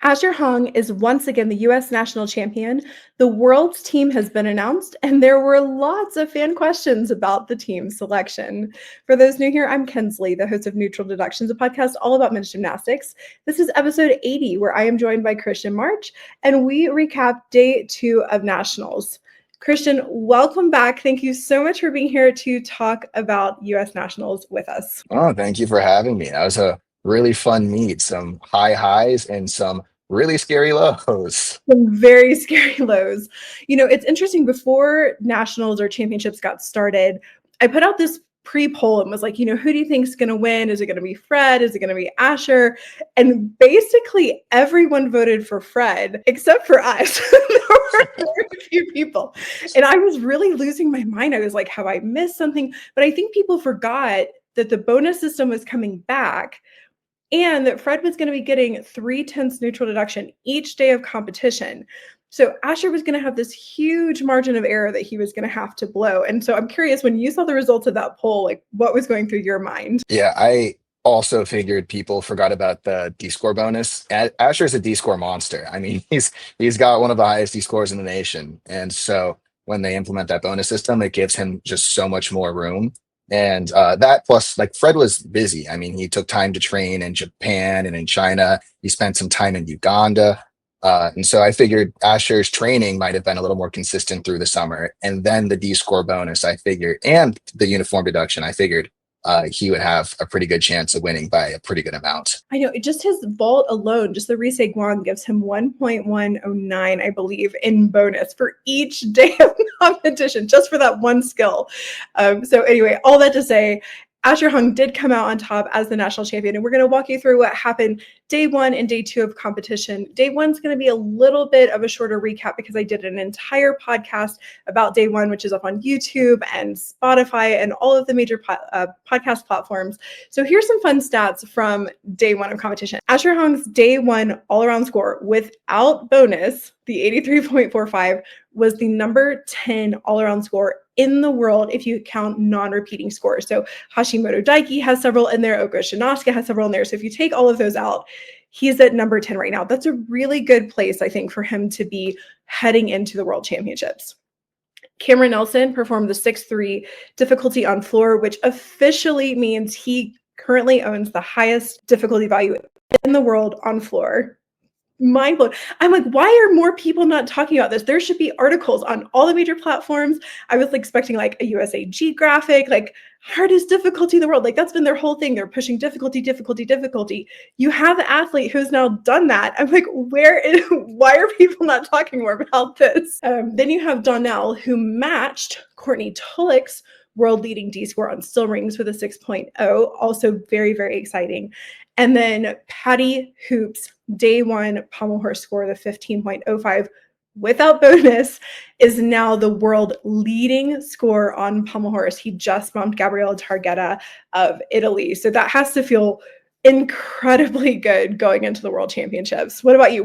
Asher Hong is once again the U.S. national champion. The world's team has been announced, and there were lots of fan questions about the team selection. For those new here, I'm Kensley, the host of Neutral Deductions, a podcast all about men's gymnastics. This is episode 80, where I am joined by Christian Marsh, and we recap day 2 of nationals. Christian, welcome back. Thank you so much for being here to talk about U.S. nationals with us. Oh, thank you for having me. That was a really fun meet. Some high highs and some really scary lows. Some very scary lows. It's interesting. Before nationals or championships got started, I put out this pre-poll and was like, who do you think is going to win? Is it going to be Fred? Is it going to be Asher? And basically everyone voted for Fred except for us. There were very few people. And I was really losing my mind. I was like, have I missed something? But I think people forgot that the bonus system was coming back, and that Fred was going to be getting 3/10 neutral deduction each day of competition. So Asher was going to have this huge margin of error that he was going to have to blow. And so I'm curious, when you saw the results of that poll, like what was going through your mind? Yeah, I also figured people forgot about the D-score bonus. Asher's a D-score monster. I mean, he's got one of the highest D-scores in the nation. And so when they implement that bonus system, it gives him just so much more room. And that plus, like, Fred was busy. I mean, he took time to train in Japan and in China. He spent some time in Uganda. And so I figured Asher's training might have been a little more consistent through the summer. And then the D-score bonus, I figured, and the uniform deduction, I figured he would have a pretty good chance of winning by a pretty good amount. I know, just his vault alone, just the Risei Guan gives him 1.109, I believe, in bonus for each day of competition, just for that one skill. So anyway, all that to say, Asher Hung did come out on top as the national champion, and we're going to walk you through what happened day 1 and day 2 of competition. Day 1's going to be a little bit of a shorter recap because I did an entire podcast about day 1, which is up on YouTube and Spotify and all of the major podcast platforms. So here's some fun stats from day 1 of competition. Asher Hong's day 1 all-around score without bonus, the 83.45, was the number 10 all-around score in the world if you count non-repeating scores. So Hashimoto Daiki has several in there, Oko Shinosuke has several in there. So if you take all of those out, he's at number 10 right now. That's a really good place, I think, for him to be heading into the World Championships. Cameron Nelson performed the 6-3 difficulty on floor, which officially means he currently owns the highest difficulty value in the world on floor. Mind blown. I'm like, why are more people not talking about this? There should be articles on all the major platforms. I was expecting like a USAG graphic, like hardest difficulty in the world. Like that's been their whole thing. They're pushing difficulty. You have an athlete who's now done that. I'm like, why are people not talking more about this? Then you have Donell, who matched Courtney Tulloch's world leading D-score on still rings with a 6.0. Also very, very exciting. And then Patty Hoop's day 1 pommel horse score, the 15.05 without bonus, is now the world leading score on pommel horse. He just bumped Gabriele Targhetta of Italy. So that has to feel incredibly good going into the World Championships. What about you?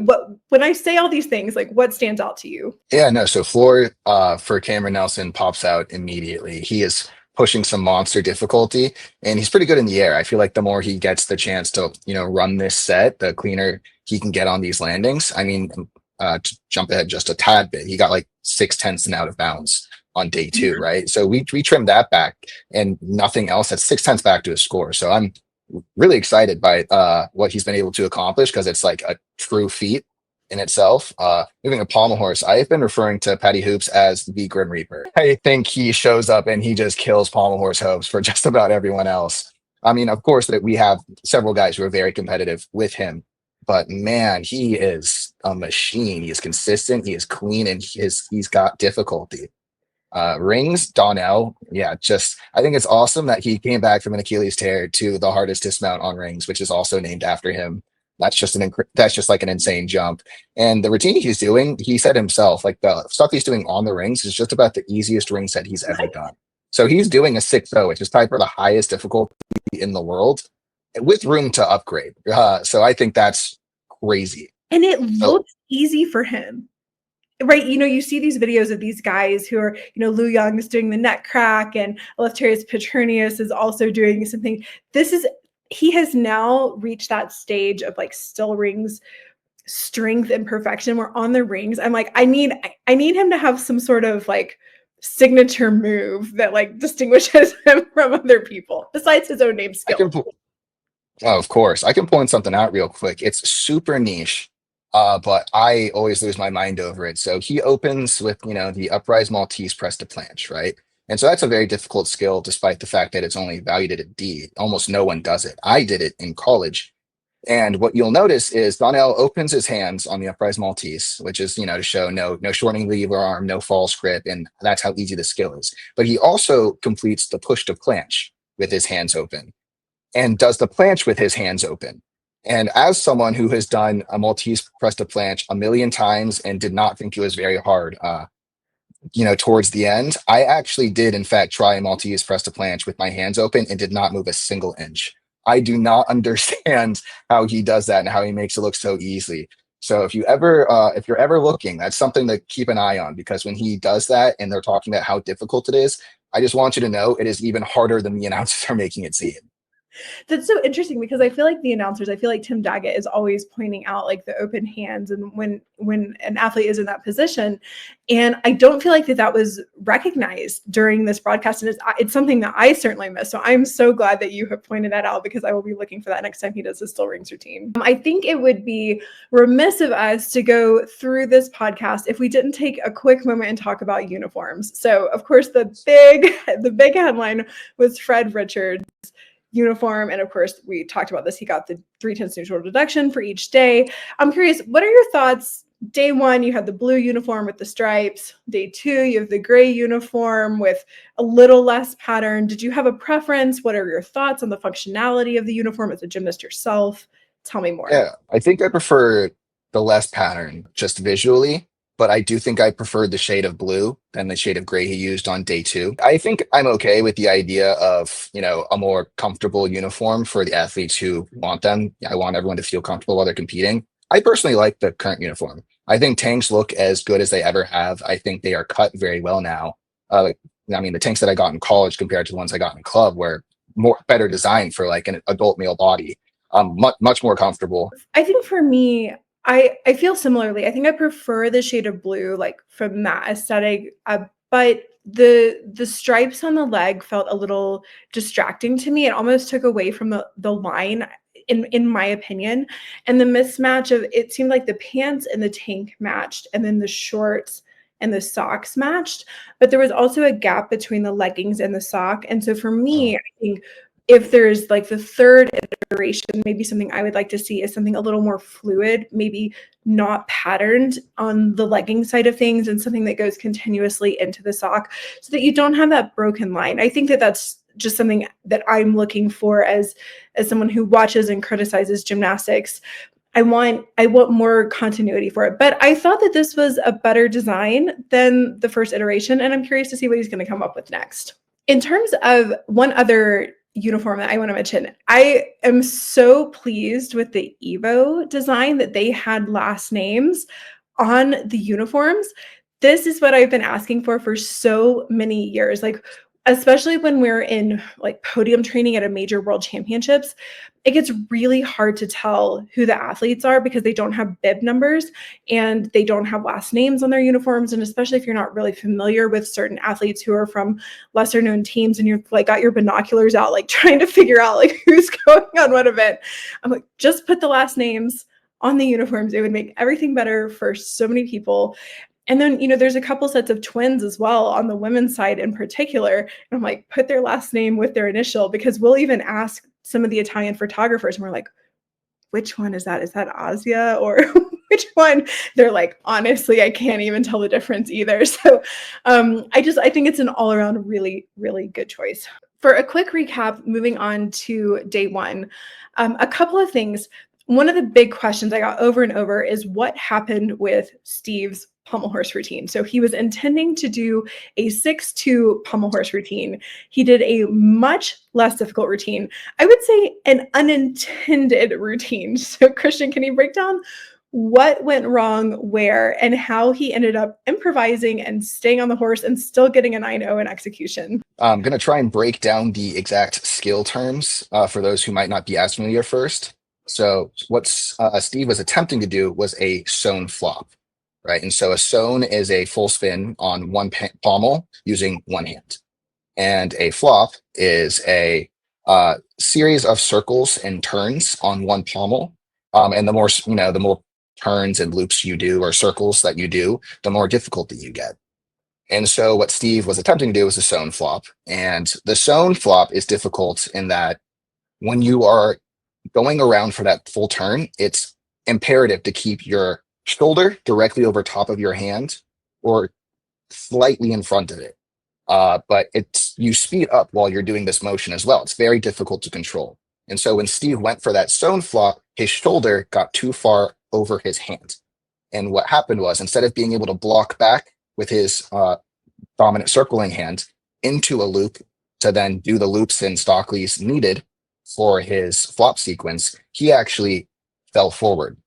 When I say all these things, like what stands out to you? Yeah, no. So floor for Cameron Nelson pops out immediately. He is pushing some monster difficulty, and he's pretty good in the air. I feel like the more he gets the chance to, run this set, the cleaner he can get on these landings. I mean, to jump ahead just a tad bit, he got like 6/10 and out of bounds on day 2, right? So we trimmed that back, and nothing else. That's 6/10 back to his score. So I'm really excited by what he's been able to accomplish, because it's like a true feat in itself. Moving a pommel horse, I've been referring to Patty Hoops as the Grim Reaper. I think he shows up and he just kills pommel horse hopes for just about everyone else. I mean, of course, that we have several guys who are very competitive with him, but man, he is a machine. He is consistent, he is clean, and he's got difficulty. Rings, Donell, yeah, I think it's awesome that he came back from an Achilles tear to the hardest dismount on rings, which is also named after him. That's just like an insane jump. And the routine he's doing, he said himself, like the stuff he's doing on the rings is just about the easiest ring set he's ever done. So he's doing a 6.0, which is tied for the highest difficulty in the world, with room to upgrade. So I think that's crazy. And it looks easy for him. Right, you see these videos of these guys who are, Liu Yang is doing the neck crack, and Eleftherios Petronius is also doing something. He has now reached that stage of like still rings strength and perfection were on the rings. I'm like, I need him to have some sort of like signature move that like distinguishes him from other people besides his own name I skill. can Oh, of course. I can point something out real quick. It's super niche, but I always lose my mind over it. So he opens with, the uprise Maltese press to planche, right? And so that's a very difficult skill, despite the fact that it's only valued at a D. Almost no one does it. I did it in college. And what you'll notice is Donell opens his hands on the uprise Maltese, which is, to show no shortening the lever arm, no false grip, and that's how easy the skill is. But he also completes the push to planche with his hands open and does the planche with his hands open. And as someone who has done a Maltese press to planche a million times and did not think it was very hard, towards the end, I actually did, in fact, try a Maltese press to planche with my hands open and did not move a single inch. I do not understand how he does that and how he makes it look so easy. So if you're ever looking, that's something to keep an eye on, because when he does that and they're talking about how difficult it is, I just want you to know it is even harder than the announcers are making it seem. That's so interesting because I feel like I feel like Tim Daggett is always pointing out like the open hands and when an athlete is in that position. And I don't feel like that was recognized during this broadcast. And it's something that I certainly missed. So I'm so glad that you have pointed that out, because I will be looking for that next time he does his still rings routine. I think it would be remiss of us to go through this podcast if we didn't take a quick moment and talk about uniforms. So of course the big headline was Fred Richards' uniform. And of course, we talked about this. He got the 3/10 neutral deduction for each day. I'm curious, what are your thoughts? Day one, you had the blue uniform with the stripes. Day two, you have the gray uniform with a little less pattern. Did you have a preference? What are your thoughts on the functionality of the uniform as a gymnast yourself? Tell me more. Yeah, I think I prefer the less pattern just visually, but I do think I preferred the shade of blue than the shade of gray he used on day two. I think I'm okay with the idea of, a more comfortable uniform for the athletes who want them. I want everyone to feel comfortable while they're competing. I personally like the current uniform. I think tanks look as good as they ever have. I think they are cut very well now. The tanks that I got in college compared to the ones I got in club were better designed for like an adult male body, much more comfortable. I think for me, I feel similarly. I think I prefer the shade of blue, like from that aesthetic, but the stripes on the leg felt a little distracting to me. It almost took away from the line, in my opinion, and the mismatch of it seemed like the pants and the tank matched, and then the shorts and the socks matched, but there was also a gap between the leggings and the sock. And so for me, I think if there's like the third iteration, maybe something I would like to see is something a little more fluid, maybe not patterned on the legging side of things, and something that goes continuously into the sock so that you don't have that broken line. I think that that's just something that I'm looking for as someone who watches and criticizes gymnastics. I want more continuity for it. But I thought that this was a better design than the first iteration, and I'm curious to see what he's going to come up with next. In terms of one other uniform that I want to mention, I am so pleased with the Evo design that they had last names on the uniforms. This is what I've been asking for so many years. Like, especially when we're in like podium training at a major world championships, it gets really hard to tell who the athletes are because they don't have bib numbers and they don't have last names on their uniforms. And especially if you're not really familiar with certain athletes who are from lesser known teams and you've like got your binoculars out, like trying to figure out like who's going on what event. I'm like, just put the last names on the uniforms. It would make everything better for so many people. And then, there's a couple sets of twins as well on the women's side in particular. And I'm like, put their last name with their initial, because we'll even ask some of the Italian photographers and we're like, which one is that? Is that Asia or which one? They're like, honestly, I can't even tell the difference either. So I think it's an all around really, really good choice. For a quick recap, moving on to day one, a couple of things. One of the big questions I got over and over is what happened with Steve's pommel horse routine. So he was intending to do a 6-2 pommel horse routine. He did a much less difficult routine. I would say an unintended routine. So Christian, can you break down what went wrong where and how he ended up improvising and staying on the horse and still getting a 9-0 in execution? I'm going to try and break down the exact skill terms for those who might not be as familiar first. So what Steve was attempting to do was a sewn flop, right? And so a sewn is a full spin on one pommel using one hand, and a flop is a series of circles and turns on one pommel. And the more the more turns and loops you do or circles that you do, the more difficulty you get. And so what Steve was attempting to do was a sewn flop, and the sewn flop is difficult in that when you are going around for that full turn, it's imperative to keep your shoulder directly over top of your hand or slightly in front of it. But it's you speed up while you're doing this motion as well. It's very difficult to control. And so when Steve went for that stone flop, his shoulder got too far over his hand. And what happened was instead of being able to block back with his dominant circling hand into a loop to then do the loops and Stockleys needed for his flop sequence, he actually fell forward.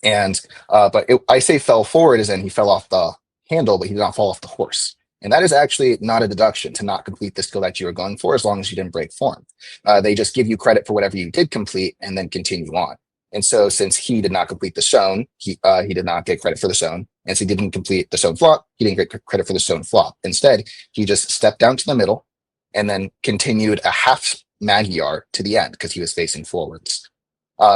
And I say fell forward as in he fell off the handle, but he did not fall off the horse. And that is actually not a deduction to not complete the skill that you were going for, as long as you didn't break form. They just give you credit for whatever you did complete and then continue on. And so since he did not complete the sewn, he did not get credit for the sewn. And so he didn't complete the sewn flop, he didn't get credit for the sewn flop. Instead, he just stepped down to the middle and then continued a half Magyar to the end because he was facing forwards.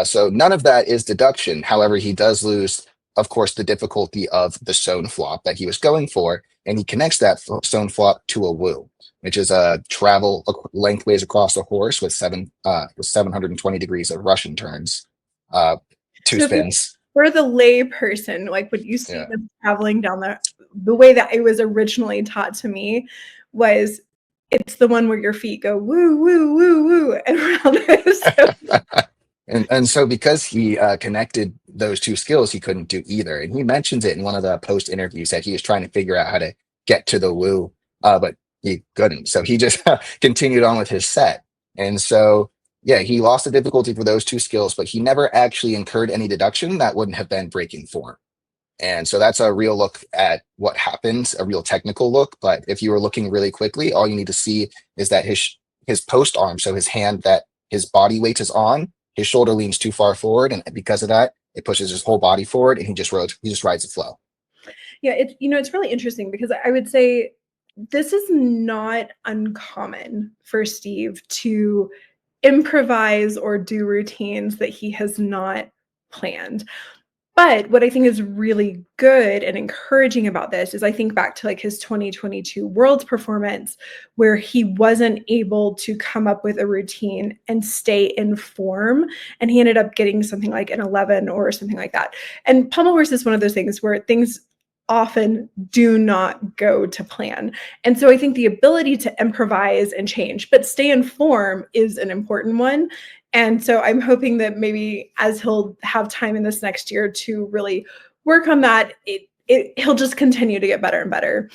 So none of that is deduction. However, he does lose, of course, the difficulty of the sewn flop that he was going for, and he connects that sewn flop to a woo, which is a travel lengthways across a horse with 720 degrees of Russian turns, two So spins. for the lay person, like when you see Yeah. them traveling down the way that it was originally taught to me was it's the one where your feet go woo, woo, woo, woo, and around it. And so because he connected those two skills, he couldn't do either. And he mentions it in one of the post interviews that he was trying to figure out how to get to the woo, but he couldn't. So he just continued on with his set. And so, yeah, he lost the difficulty for those two skills, but he never actually incurred any deduction that wouldn't have been breaking form. And so that's a real look at what happens, a real technical look. But if you were looking really quickly, all you need to see is that his post arm, so his hand that his body weight is on, his shoulder leans too far forward, and because of that, it pushes his whole body forward, and he just rides the flow. Yeah, it's really interesting because I would say this is not uncommon for Steve to improvise or do routines that he has not planned. But what I think is really good and encouraging about this is I think back to like his 2022 Worlds performance where he wasn't able to come up with a routine and stay in form. And he ended up getting something like an 11 or something like that. And pommel horse is one of those things where things often do not go to plan. And so I think the ability to improvise and change, but stay in form is an important one. And so I'm hoping that maybe as he'll have time in this next year to really work on that, he'll just continue to get better and better.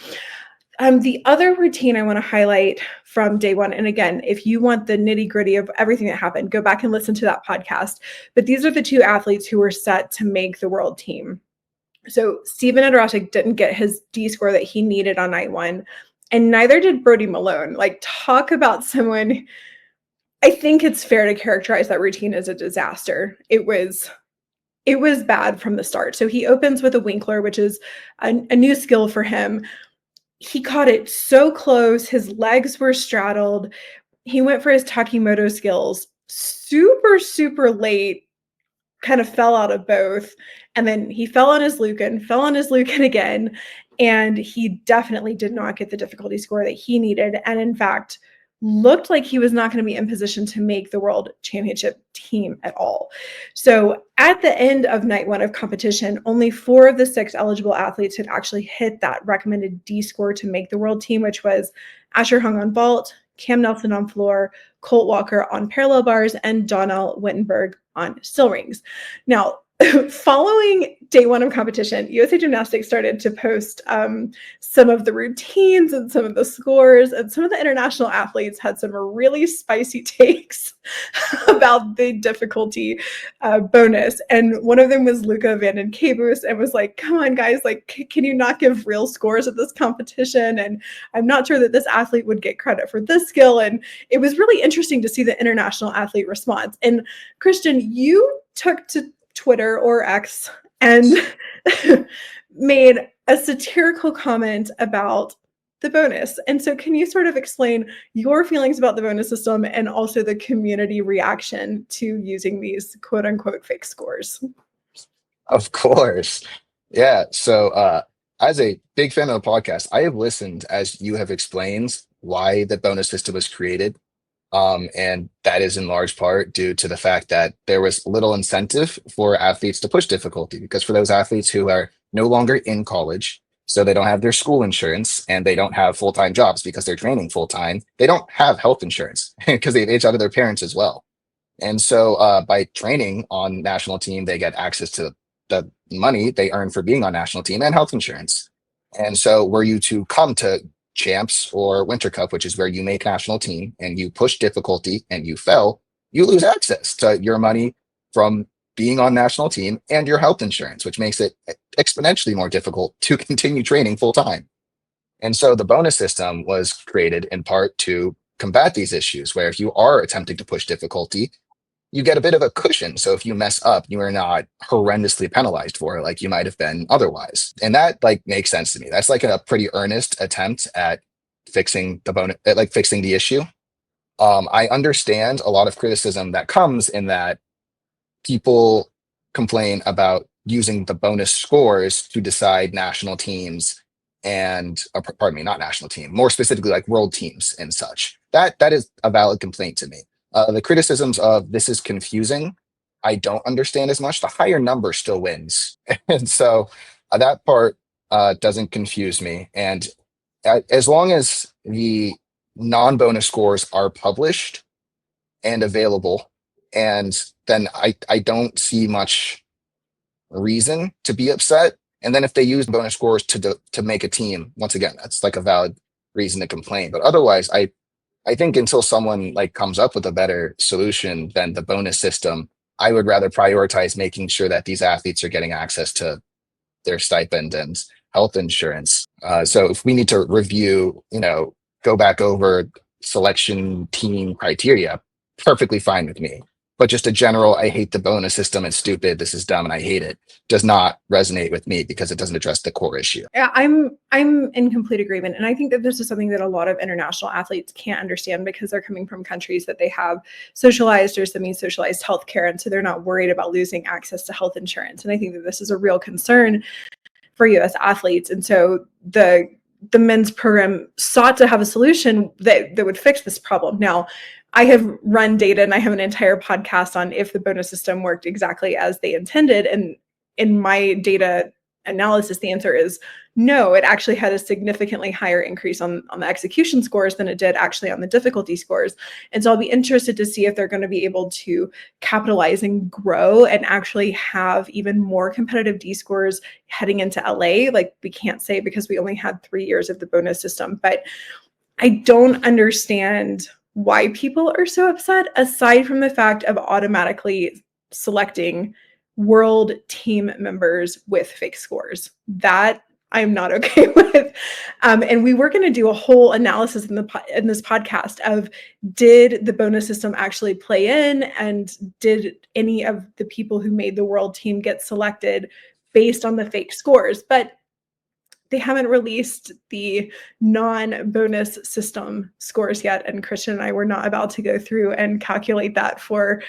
The other routine I want to highlight from day one, and again, if you want the nitty gritty of everything that happened, go back and listen to that podcast. But these are the two athletes who were set to make the world team. So Steven Adrosic didn't get his D score that he needed on night one, and neither did Brody Malone. Like, talk about someone. I think it's fair to characterize that routine as a disaster. It was bad from the start. So he opens with a Winkler, which is a new skill for him. He caught it so close. His legs were straddled. He went for his Takimoto skills super, super late, kind of fell out of both. And then he fell on his Lucan again. And he definitely did not get the difficulty score that he needed. And in fact, looked like he was not going to be in position to make the world championship team at all. So at the end of night one of competition, only 4 of the 6 eligible athletes had actually hit that recommended D score to make the world team, which was Asher Hung on vault, Cam Nelson on floor, Colt Walker on parallel bars, and Donell Wittenberg on still rings. Now, following day one of competition, USA Gymnastics started to post some of the routines and some of the scores, and some of the international athletes had some really spicy takes about the difficulty bonus. And one of them was Luca Van den Cabus, and was like, come on, guys, like, can you not give real scores at this competition? And I'm not sure that this athlete would get credit for this skill. And it was really interesting to see the international athlete response. And Christian, you took to Twitter or X and made a satirical comment about the bonus. And so can you sort of explain your feelings about the bonus system and also the community reaction to using these quote unquote fake scores? Of course. Yeah. So, as a big fan of the podcast, I have listened as you have explained why the bonus system was created. And that is in large part due to the fact that there was little incentive for athletes to push difficulty, because for those athletes who are no longer in college, so they don't have their school insurance and they don't have full-time jobs because they're training full-time, they don't have health insurance because they've aged out of their parents as well. And so by training on national team, they get access to the money they earn for being on national team and health insurance. And so were you to come to champs or winter cup, which is where you make national team and you push difficulty and you fell, you lose access to your money from being on national team and your health insurance, which makes it exponentially more difficult to continue training full time. And so the bonus system was created in part to combat these issues, where if you are attempting to push difficulty, you get a bit of a cushion. So if you mess up, you are not horrendously penalized for it like you might have been otherwise. And that like makes sense to me. That's like a pretty earnest attempt at fixing the bonus, at like fixing the issue. I understand a lot of criticism that comes in that people complain about using the bonus scores to decide national teams and pardon me, not national team, more specifically like world teams and such. That is a valid complaint to me. The criticisms of this is confusing, I don't understand as much. The higher number still wins. And so that part doesn't confuse me. And as long as the non-bonus scores are published and available, and then I don't see much reason to be upset. And then if they use bonus scores to make a team, once again, that's like a valid reason to complain. But otherwise, I think until someone like comes up with a better solution than the bonus system, I would rather prioritize making sure that these athletes are getting access to their stipend and health insurance. So if we need to review, go back over selection team criteria, perfectly fine with me. But just a general, I hate the bonus system, it's stupid, this is dumb, and I hate it, does not resonate with me because it doesn't address the core issue. Yeah, I'm in complete agreement. And I think that this is something that a lot of international athletes can't understand because they're coming from countries that they have socialized or semi-socialized healthcare. And so they're not worried about losing access to health insurance. And I think that this is a real concern for US athletes. And so the men's program sought to have a solution that would fix this problem. Now, I have run data and I have an entire podcast on if the bonus system worked exactly as they intended. And in my data analysis, the answer is no. It actually had a significantly higher increase on the execution scores than it did actually on the difficulty scores. And so I'll be interested to see if they're going to be able to capitalize and grow and actually have even more competitive D scores heading into LA. Like we can't say because we only had 3 years of the bonus system, but I don't understand why people are so upset, aside from the fact of automatically selecting world team members with fake scores. That I'm not okay with. And we were going to do a whole analysis in this podcast of did the bonus system actually play in, and did any of the people who made the world team get selected based on the fake scores? But they haven't released the non-bonus system scores yet. And Christian and I were not about to go through and calculate that for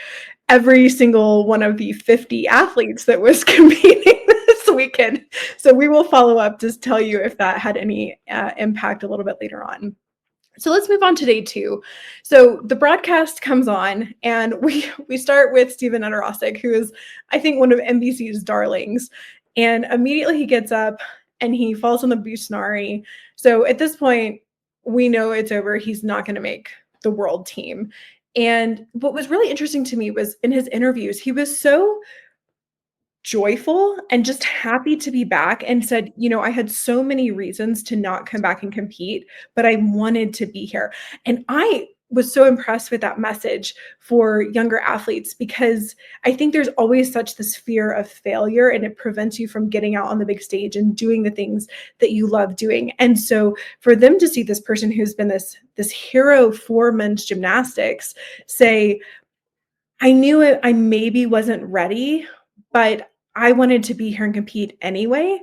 every single one of the 50 athletes that was competing this weekend. So we will follow up to tell you if that had any impact a little bit later on. So let's move on to day 2. So the broadcast comes on and we start with Steven Udder-Ostic, who is, I think, one of NBC's darlings. And immediately he gets up and he falls on the Busnari. So at this point, we know it's over. He's not going to make the world team. And what was really interesting to me was in his interviews, he was so joyful and just happy to be back, and said, I had so many reasons to not come back and compete, but I wanted to be here. And I was so impressed with that message for younger athletes, because I think there's always such this fear of failure, and it prevents you from getting out on the big stage and doing the things that you love doing. And so for them to see this person who's been this hero for men's gymnastics say, I knew it, I maybe wasn't ready, but I wanted to be here and compete anyway.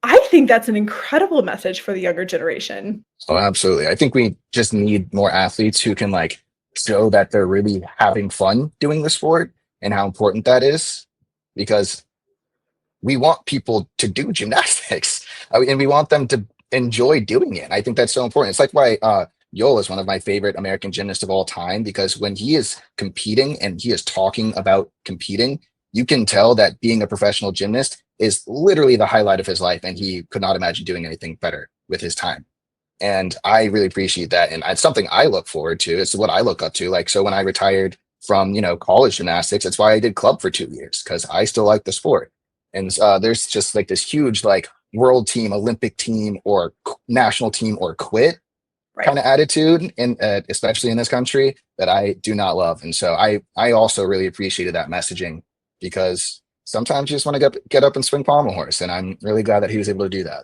I think that's an incredible message for the younger generation. Oh, absolutely. I think we just need more athletes who can like show that they're really having fun doing the sport and how important that is, because we want people to do gymnastics and we want them to enjoy doing it. I think that's so important. It's like why Yoel is one of my favorite American gymnasts of all time, because when he is competing and he is talking about competing, you can tell that being a professional gymnast is literally the highlight of his life, and he could not imagine doing anything better with his time. And I really appreciate that. And it's something I look forward to. It's what I look up to. Like, so when I retired from, college gymnastics, that's why I did club for 2 years, because I still like the sport. And there's just like this huge, like, world team, Olympic team, or national team, or quit kind of attitude, and especially in this country, that I do not love. And so I also really appreciated that messaging, because sometimes you just want to get up and swing pommel horse. And I'm really glad that he was able to do that.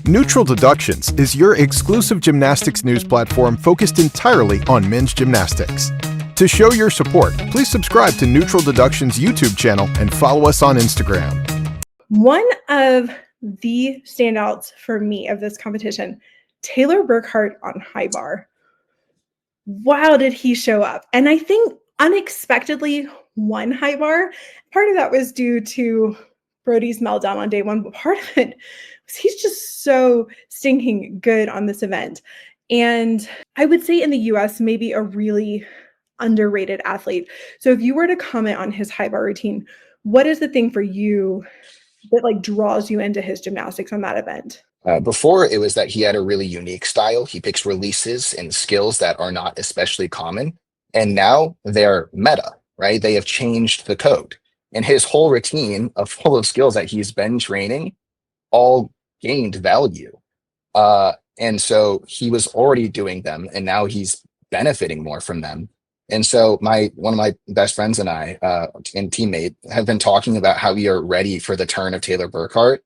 Neutral Deductions is your exclusive gymnastics news platform focused entirely on men's gymnastics. To show your support, please subscribe to Neutral Deductions YouTube channel and follow us on Instagram. One of the standouts for me of this competition, Taylor Burkhart on high bar. Wow, did he show up? And I think unexpectedly won high bar. Part of that was due to Brody's meltdown on day one, but part of it was he's just so stinking good on this event. And I would say in the US, maybe a really underrated athlete. So if you were to comment on his high bar routine, what is the thing for you that like draws you into his gymnastics on that event? Before, it was that he had a really unique style. He picks releases and skills that are not especially common. And now they're meta, right? They have changed the code. And his whole routine full of skills that he's been training all gained value. And so he was already doing them, and now he's benefiting more from them. And so one of my best friends and I and teammate have been talking about how we are ready for the turn of Taylor Burkhart,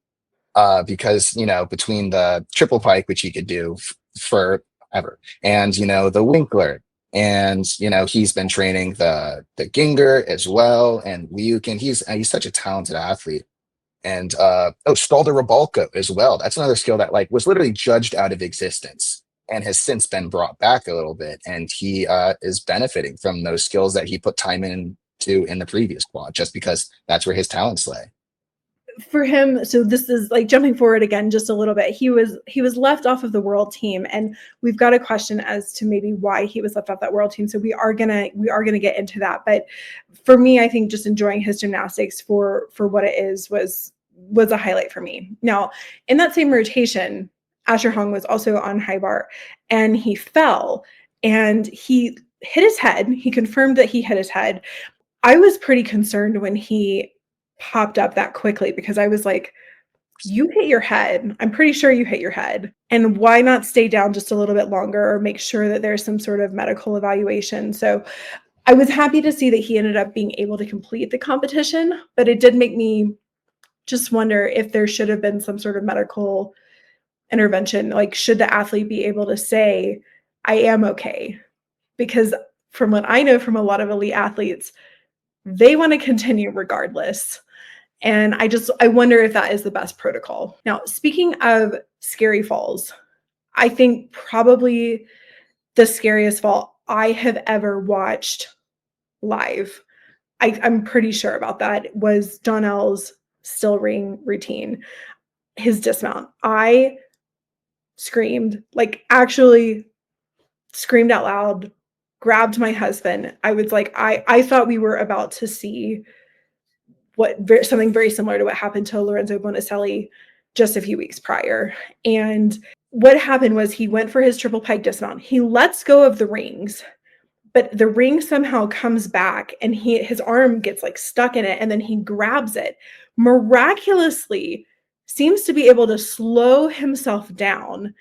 because between the triple pike, which he could do forever, and the Winkler, and he's been training the Ginger as well, and Liukin. He's such a talented athlete. And Stalder Rabalko as well. That's another skill that like was literally judged out of existence and has since been brought back a little bit. And he is benefiting from those skills that he put time into in the previous quad, just because that's where his talents lay. For him, so this is like jumping forward again just a little bit. He was left off of the world team, and we've got a question as to maybe why he was left off that world team. So we are gonna get into that. But for me, I think just enjoying his gymnastics for what it is was a highlight for me. Now, in that same rotation, Asher Hong was also on high bar, and he fell and he hit his head. He confirmed that he hit his head. I was pretty concerned when he popped up that quickly, because I was like, you hit your head. I'm pretty sure you hit your head. And why not stay down just a little bit longer, or make sure that there's some sort of medical evaluation? So I was happy to see that he ended up being able to complete the competition, but it did make me just wonder if there should have been some sort of medical intervention. Like, should the athlete be able to say, I am okay? Because from what I know from a lot of elite athletes, they want to continue regardless. And I wonder if that is the best protocol. Now, speaking of scary falls, I think probably the scariest fall I have ever watched live, I'm pretty sure about that, was Donell's still ring routine, his dismount. I screamed, like actually screamed out loud, grabbed my husband. I was like, I thought we were about to see something very similar to what happened to Lorenzo Bonicelli just a few weeks prior. And what happened was he went for his triple pike dismount. He lets go of the rings, but the ring somehow comes back and his arm gets like stuck in it, and then he grabs it, miraculously seems to be able to slow himself down,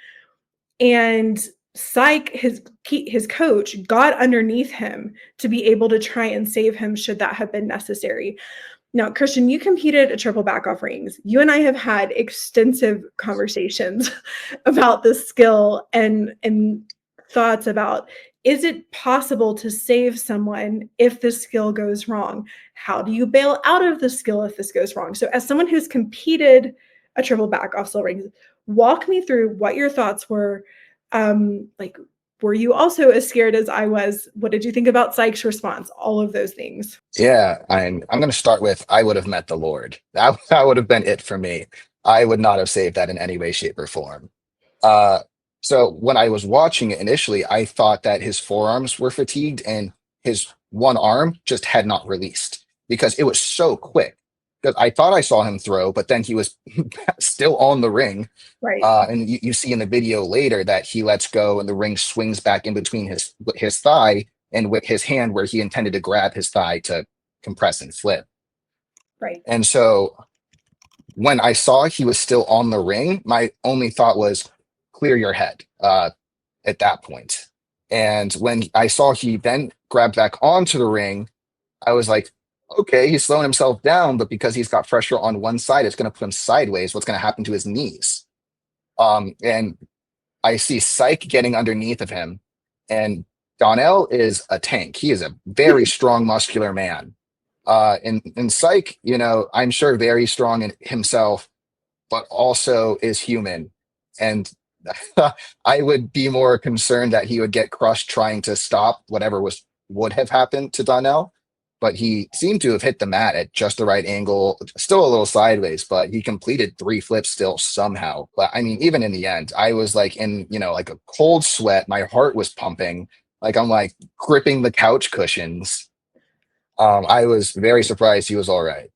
and Psych, his coach, got underneath him to be able to try and save him should that have been necessary. Now, Christian, you competed at triple back off rings. You and I have had extensive conversations about this skill and thoughts about, is it possible to save someone if the skill goes wrong? How do you bail out of the skill if this goes wrong? So as someone who's competed a triple back off slow rings, walk me through what your thoughts were. Like, were you also as scared as I was? What did you think about Psych's response? All of those things. Yeah, I'm going to start with I would have met the Lord. That would have been it for me. I would not have saved that in any way, shape, or form. Uh, so when I was watching it initially, I thought that his forearms were fatigued and his one arm just had not released because it was so quick. Because I thought I saw him throw, but then he was still on the ring. Right. And you see in the video later that he lets go and the ring swings back in between his thigh and with his hand where he intended to grab his thigh to compress and flip. Right. And so when I saw he was still on the ring, my only thought was clear your head at that point. And when I saw he then grabbed back onto the ring, I was like, okay, he's slowing himself down, but because he's got pressure on one side, it's going to put him sideways. What's going to happen to his knees? And I see Psych getting underneath of him, and Donell is a tank. He is a very strong, muscular man. And Psych, I'm sure very strong in himself, but also is human. And I would be more concerned that he would get crushed trying to stop whatever would have happened to Donell. But he seemed to have hit the mat at just the right angle, still a little sideways, but he completed 3 flips still somehow. But I mean, even in the end, I was like in, like a cold sweat. My heart was pumping. Like I'm like gripping the couch cushions. I was very surprised he was all right.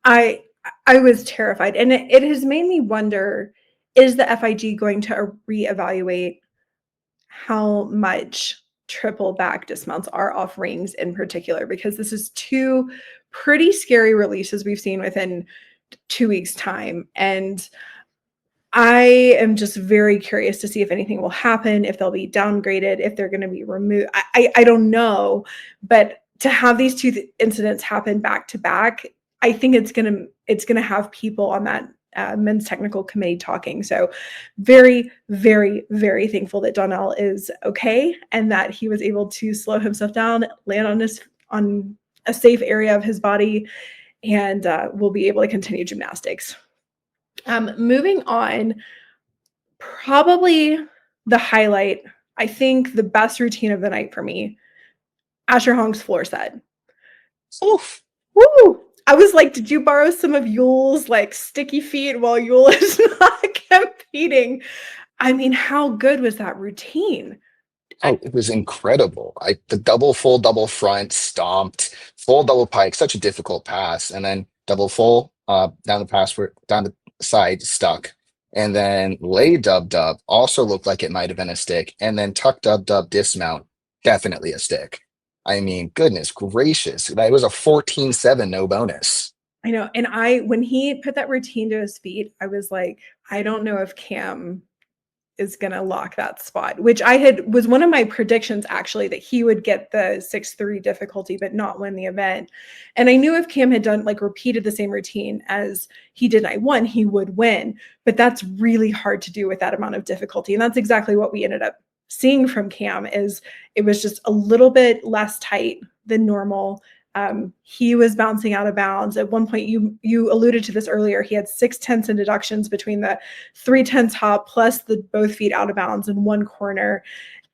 I was terrified. And it has made me wonder, is the FIG going to reevaluate how much triple back dismounts are off rings in particular? Because this is 2 pretty scary releases we've seen within 2 weeks' time. And I am just very curious to see if anything will happen, if they'll be downgraded, if they're going to be removed. I don't know. But to have these 2 incidents happen back to back, I think it's gonna have people on that men's technical committee talking. So very, very, very thankful that Donell is okay and that he was able to slow himself down, land on a safe area of his body, and will be able to continue gymnastics. Moving on, probably the highlight, I think the best routine of the night for me, Asher Hong's floor set. Oof. Woo! I was like, did you borrow some of Yule's like sticky feet while Yule is not competing? I mean, how good was that routine? Oh, it was incredible. The full double front stomped, full double pike, such a difficult pass, and then double full down the side stuck, and then lay dub also looked like it might have been a stick, and then tuck dub dismount, definitely a stick. I mean, goodness gracious. That was a 14-7 no bonus. I know. And when he put that routine to his feet, I was like, I don't know if Cam is going to lock that spot, which was one of my predictions, actually, that he would get the 6-3 difficulty, but not win the event. And I knew if Cam had repeated the same routine as he did night 1, he would win. But that's really hard to do with that amount of difficulty. And that's exactly what we ended up seeing from Cam. Is it was just a little bit less tight than normal. He was bouncing out of bounds. At one point, you alluded to this earlier, he had 6/10 in deductions between the 3/10 hop plus the both feet out of bounds in one corner.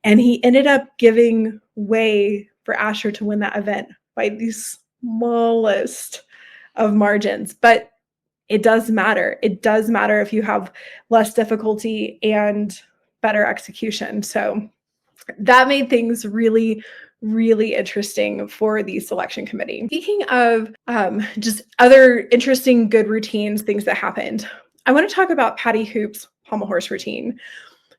And he ended up giving way for Asher to win that event by the smallest of margins. But it does matter. It does matter if you have less difficulty and better execution. So that made things really, really interesting for the selection committee. Speaking of just other interesting, good routines, things that happened, I want to talk about Patty Hoop's pommel horse routine.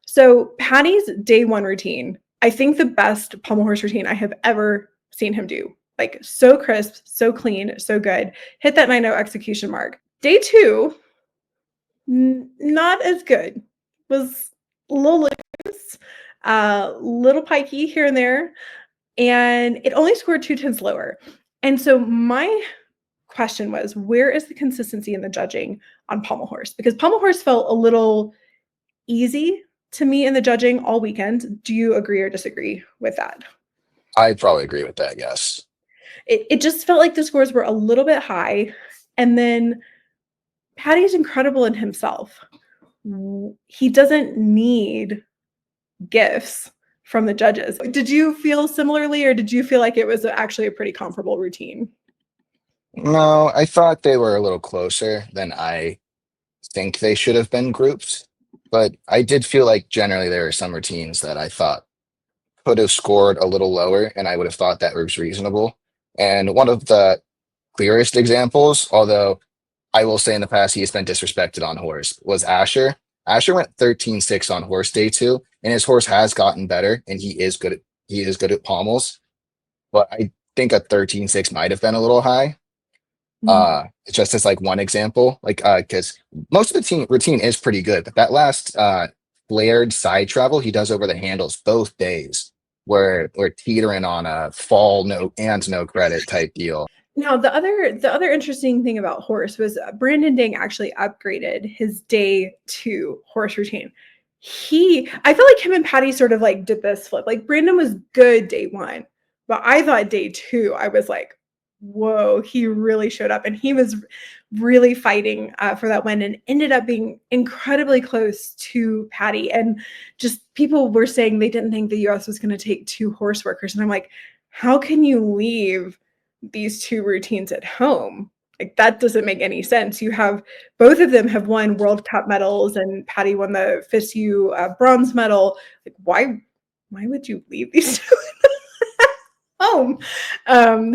So Patty's day 1 routine I think the best pommel horse routine I have ever seen him do. Like so crisp, so clean, so good. Hit that 9-0 execution mark. Day 2, not as good. Was a little loose, little pikey here and there, and it only scored 0.2 lower. And so my question was, where is the consistency in the judging on pommel horse? Because pommel horse felt a little easy to me in the judging all weekend. Do you agree or disagree with that? I'd probably agree with that, yes. It just felt like the scores were a little bit high. And then Patty's incredible in himself. He doesn't need gifts from the judges. Did you feel similarly, or did you feel like it was actually a pretty comparable routine? No, I thought they were a little closer than I think they should have been grouped. But I did feel like generally there were some routines that I thought could have scored a little lower, and I would have thought that was reasonable. And one of the clearest examples, although I will say in the past he has been disrespected on horse, was Asher. Asher went 13-6 on horse day 2, and his horse has gotten better, and he is good at pommels. But I think a 13-6 might have been a little high. Just as like one example, like because most of the team routine is pretty good, but that last flared side travel he does over the handles both days, where we're teetering on a fall no credit type deal. Now, the other interesting thing about horse was Brandon Dang actually upgraded his day 2 horse routine. I feel like him and Patty sort of like did this flip. Like Brandon was good day 1, but I thought day 2, I was like, whoa, he really showed up, and he was really fighting for that win, and ended up being incredibly close to Patty. And just people were saying they didn't think the US was going to take 2 horse workers. And I'm like, how can you leave these 2 routines at home? Like that doesn't make any sense. You have both of them have won World Cup medals, and Patty won the FISU bronze medal. Like why would you leave these 2 home?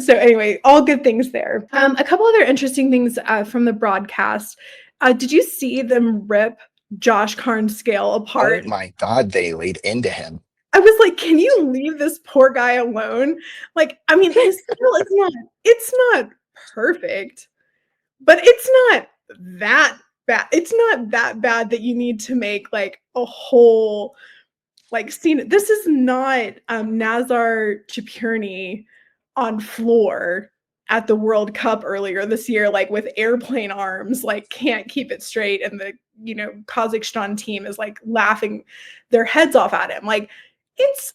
So anyway, all good things there. A couple other interesting things from the broadcast. Did you see them rip Josh Karn's scale apart? Oh my God, they laid into him. I was like, can you leave this poor guy alone? Like, I mean, his scale it's not perfect, but it's not that bad. It's not that bad that you need to make like a whole like scene. This is not Nazar Chipurny on floor at the World Cup earlier this year, like with airplane arms, like can't keep it straight, and the Kazakhstan team is like laughing their heads off at him. Like it's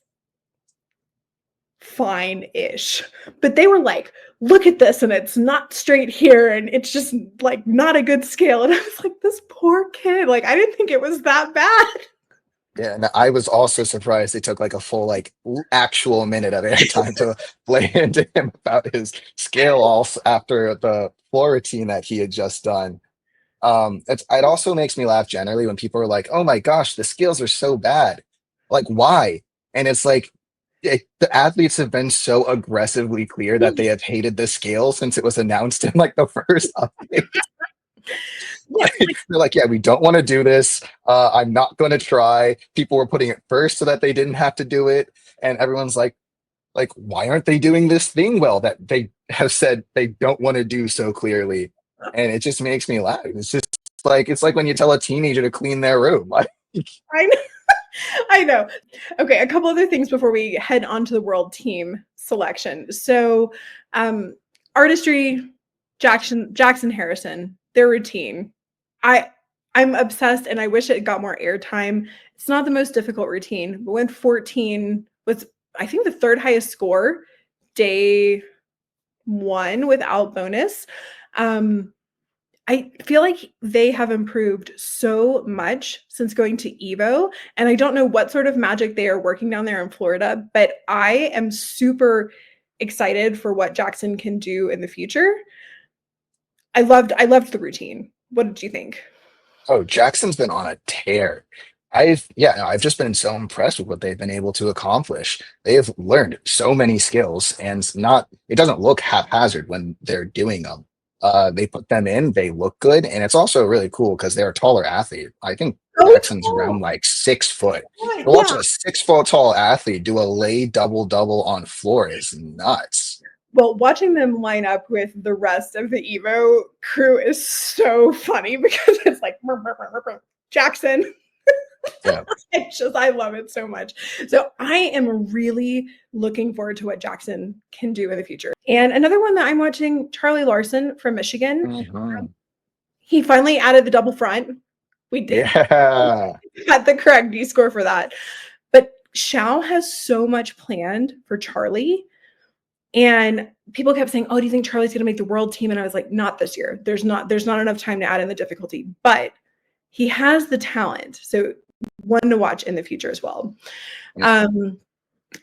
fine-ish, but they were like, look at this, and it's not straight here, and it's just like not a good scale. And I was like, this poor kid, like I didn't think it was that bad. Yeah, and I was also surprised they took like a full like actual minute of airtime to lay into him about his scale also after the floor routine that he had just done. It also makes me laugh generally when people are like, "Oh my gosh, the scales are so bad." Like, why? And it's like the athletes have been so aggressively clear that they have hated the scale since it was announced in like the first update. They're like, yeah, we don't want to do this. I'm not going to try. People were putting it first so that they didn't have to do it, and everyone's like, why aren't they doing this thing well that they have said they don't want to do so clearly? And it just makes me laugh. It's like when you tell a teenager to clean their room. Like, I know. I know. Okay, a couple other things before we head on to the world team selection. So, artistry, Jackson Harrison, their routine. I'm obsessed, and I wish it got more airtime. It's not the most difficult routine, but when 14 was, I think, the 3rd highest score day 1 without bonus. I feel like they have improved so much since going to Evo, and I don't know what sort of magic they are working down there in Florida, but I am super excited for what Jackson can do in the future. I loved the routine. What did you think? oh, Jackson's been on a tear. I've just been so impressed with what they've been able to accomplish. They have learned so many skills, and it doesn't look haphazard when they're doing them. They put them in, they look good, and it's also really cool because they're a taller athlete. I think so Jackson's tall. around like 6 foot. To watch Yeah. a 6 foot tall athlete do a lay double on floor is nuts. Well, watching them line up with the rest of the Evo crew is so funny because it's like Jackson. Yeah. I love it so much. So I am really looking forward to what Jackson can do in the future. And another one that I'm watching, Charlie Larson from Michigan. Mhm. He finally added the double front. We did Yeah. had the correct D score for that. But Shao has so much planned for Charlie. And people kept saying, "Oh, do you think Charlie's going to make the world team?" And I was like, "Not this year. There's not enough time to add in the difficulty, but he has the talent." So one to watch in the future as well. Um,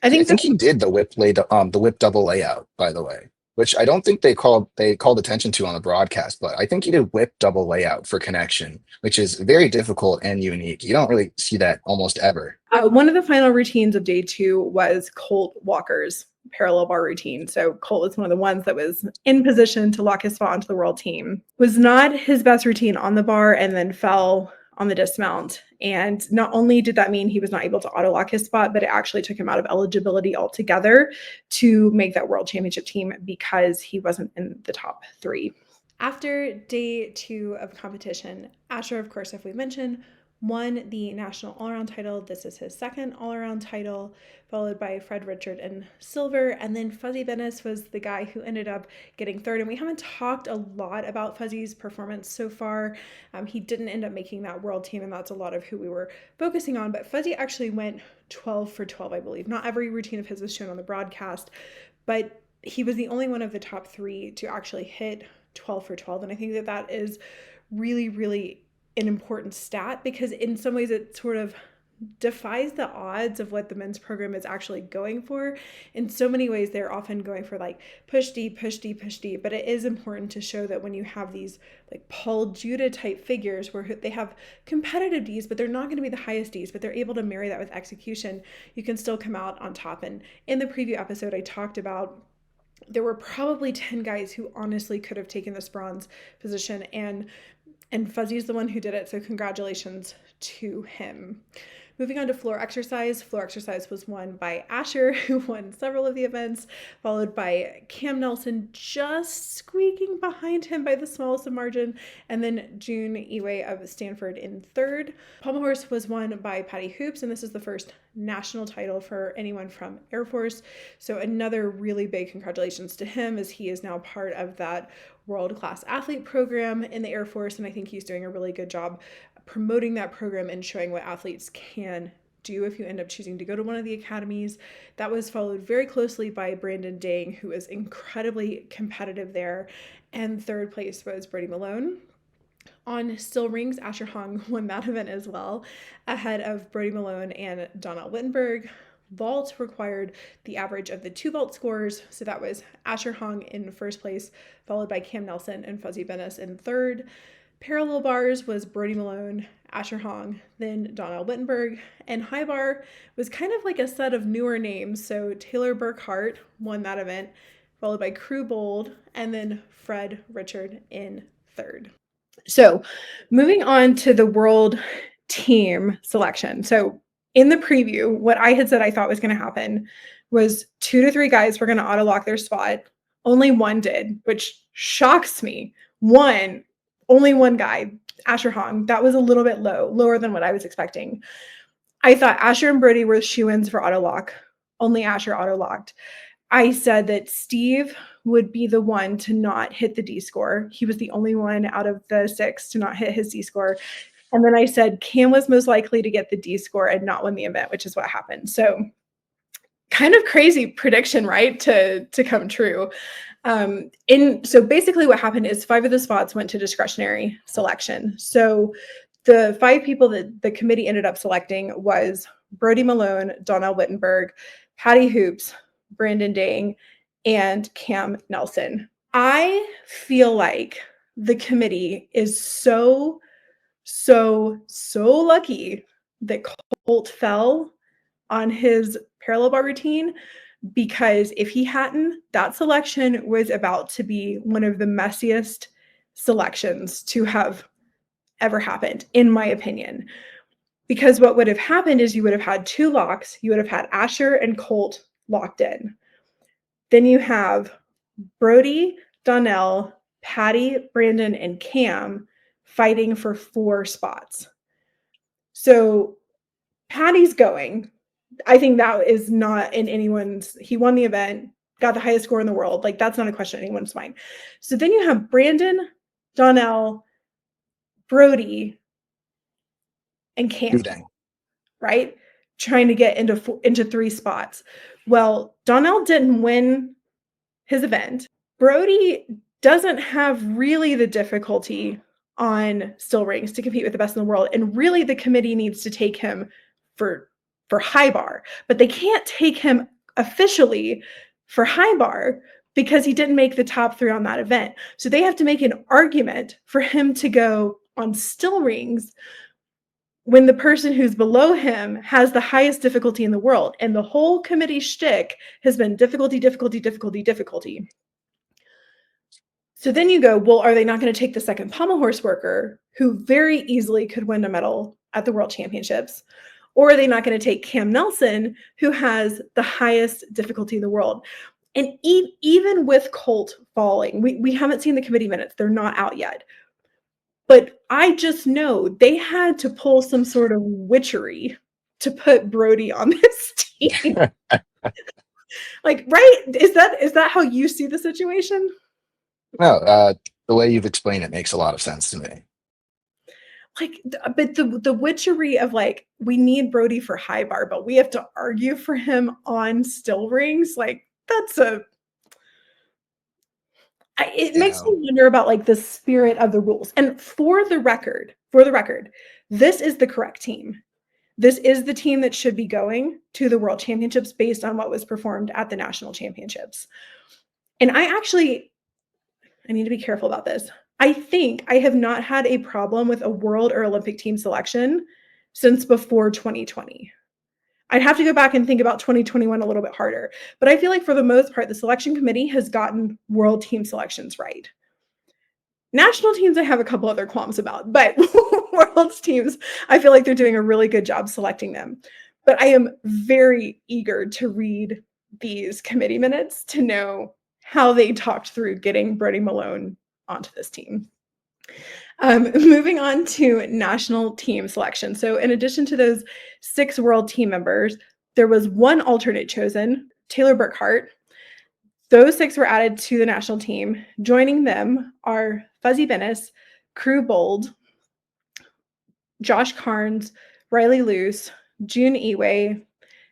I I think think he did the whip double layout, by the way, which I don't think they called attention to on the broadcast, but I think he did whip double layout for connection, which is very difficult and unique. You don't really see that almost ever. one of the final routines of day 2 was Colt Walker's parallel bar routine. So Colt was one of the ones that was in position to lock his spot onto the world team. Was not his best routine on the bar and then fell on the dismount. And not only did that mean he was not able to auto lock his spot, but it actually took him out of eligibility altogether to make that world championship team because he wasn't in the top 3. After day 2 of competition, Asher, of course, if we mentioned, won the national all-around title. This is his second all-around title, followed by Fred Richard in silver. And then Fuzzy Venice was the guy who ended up getting third. And we haven't talked a lot about Fuzzy's performance so far. He didn't end up making that world team, and that's a lot of who we were focusing on. But Fuzzy actually went 12 for 12, I believe. Not every routine of his was shown on the broadcast, but he was the only one of the top 3 to actually hit 12 for 12. And I think that that is really, really an important stat because in some ways it sort of defies the odds of what the men's program is actually going for. In so many ways, they're often going for like push D, but it is important to show that when you have these like Paul Judah type figures where they have competitive Ds, but they're not going to be the highest Ds, but they're able to marry that with execution, you can still come out on top. And in the preview episode, I talked about there were probably 10 guys who honestly could have taken this bronze position, and Fuzzy's the one who did it, so congratulations to him. Moving on to floor exercise. Floor exercise was won by Asher, who won several of the events, followed by Cam Nelson, just squeaking behind him by the smallest of margin, and then June Eway of Stanford in third. Pommel horse was won by Patty Hoops, and this is the first national title for anyone from Air Force. So another really big congratulations to him, as he is now part of that world-class athlete program in the Air Force, and I think he's doing a really good job promoting that program and showing what athletes can do if you end up choosing to go to one of the academies. That was followed very closely by Brandon Dang, who is incredibly competitive there, and third place was Brody Malone. On still rings, Asher Hong won that event as well, ahead of Brody Malone and Donell Wittenberg. Vault required the average of the 2 vault scores, so that was Asher Hong in first place, followed by Cam Nelson and Fuzzy Venice in third. Parallel bars was Brody Malone, Asher Hong, then Donell Wittenberg, and high bar was kind of like a set of newer names, so Taylor Burkhart won that event, followed by Crew Bold, and then Fred Richard in third. So moving on to the world team selection. So in the preview, what I had said I thought was going to happen was 2 to 3 guys were going to auto lock their spot. Only one did, which shocks me. Only one guy, Asher Hong. That was a little bit lower than what I was expecting. I thought Asher and Brody were shoo-ins for auto lock. Only Asher auto locked. I said that Steve would be the one to not hit the D score. He was the only one out of the 6 to not hit his D score. And then I said Cam was most likely to get the D score and not win the event, which is what happened. So kind of crazy prediction, right? To come true. So basically what happened is 5 of the spots went to discretionary selection. So the 5 people that the committee ended up selecting was Brody Malone, Donell Wittenberg, Patty Hoops, Brandon Dang, and Cam Nelson. I feel like the committee is so lucky that Colt fell on his parallel bar routine, because if he hadn't, that selection was about to be one of the messiest selections to have ever happened, in my opinion. Because what would have happened is you would have had 2 locks. You would have had Asher and Colt locked in. Then you have Brody, Donell, Patty, Brandon, and Cam fighting for 4 spots. So Patty's going. I think that is not in anyone's, he won the event, got the highest score in the world. Like, that's not a question in anyone's mind. So then you have Brandon, Donell, Brody, and Cam, right? Trying to get into 3 spots. Well, Donell didn't win his event. Brody doesn't have really the difficulty on still rings to compete with the best in the world. And really the committee needs to take him for high bar, but they can't take him officially for high bar because he didn't make the top 3 on that event. So they have to make an argument for him to go on still rings when the person who's below him has the highest difficulty in the world. And the whole committee shtick has been difficulty, difficulty, difficulty, difficulty. So then you go, well, are they not going to take the second pommel horse worker who very easily could win a medal at the World Championships? Or are they not going to take Cam Nelson, who has the highest difficulty in the world? And even with Colt falling, we haven't seen the committee minutes. They're not out yet. But I just know they had to pull some sort of witchery to put Brody on this team. Like, right? Is that how you see the situation? No, the way you've explained it makes a lot of sense to me. Like, but the witchery of like, we need Brody for high bar, but we have to argue for him on still rings. Like, it makes me wonder about like the spirit of the rules. And for the record, this is the correct team. This is the team that should be going to the World Championships based on what was performed at the National Championships. And I need to be careful about this. I think I have not had a problem with a world or Olympic team selection since before 2020. I'd have to go back and think about 2021 a little bit harder. But I feel like for the most part, the selection committee has gotten world team selections right. National teams, I have a couple other qualms about, but world's teams, I feel like they're doing a really good job selecting them. But I am very eager to read these committee minutes to know how they talked through getting Brody Malone onto this team. Moving on to national team selection. So in addition to those 6 world team members, there was 1 alternate chosen, Taylor Burkhart. Those 6 were added to the national team. Joining them are Fuzzy Bennis, Crew Bold, Josh Carnes, Riley Luce, June Eway,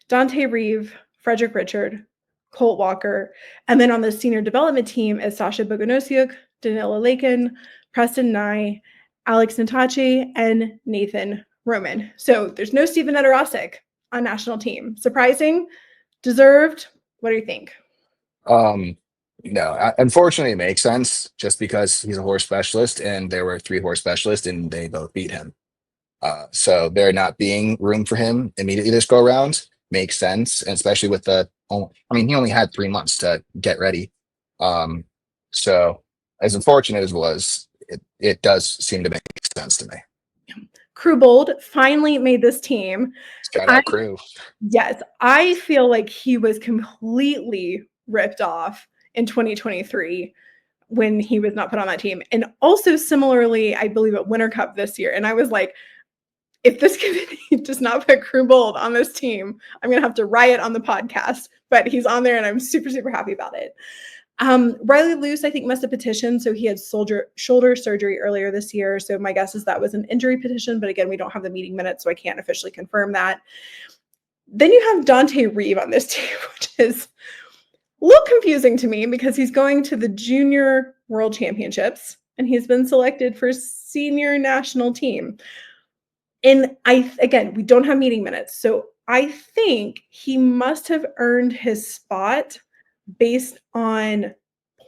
Dante Reeve, Frederick Richard, Colt Walker. And then on the senior development team is Sasha Bogonosiuk, Danila Lakin, Preston Nye, Alex Natache, and Nathan Roman. So there's no Steven Nedorosik on national team. Surprising? Deserved? What do you think? No, unfortunately, it makes sense just because he's a horse specialist and there were 3 horse specialists and they both beat him. So there not being room for him immediately this go around makes sense, and especially with he only had 3 months to get ready. So as unfortunate as it was, it does seem to make sense to me. Crew Bold finally made this team. Shout out Crew. Yes, I feel like he was completely ripped off in 2023 when he was not put on that team. And also similarly, I believe at Winter Cup this year. And I was like, if this committee does not put Crew Bold on this team, I'm going to have to riot on the podcast. But he's on there and I'm super, super happy about it. Riley Luce, I think, must have petitioned. So he had shoulder surgery earlier this year. So my guess is that was an injury petition. But again, we don't have the meeting minutes, so I can't officially confirm that. Then you have Dante Reeve on this team, which is a little confusing to me because he's going to the Junior World Championships and he's been selected for senior national team. And again, we don't have meeting minutes. So I think he must have earned his spot based on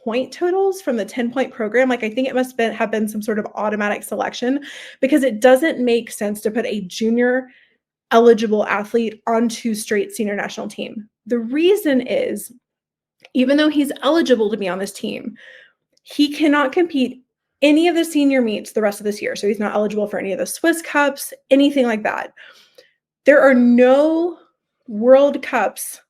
point totals from the 10-point program. Like, I think it must have been some sort of automatic selection because it doesn't make sense to put a junior eligible athlete onto straight senior national team. The reason is, even though he's eligible to be on this team, he cannot compete any of the senior meets the rest of this year. So he's not eligible for any of the Swiss Cups, anything like that. There are no World Cups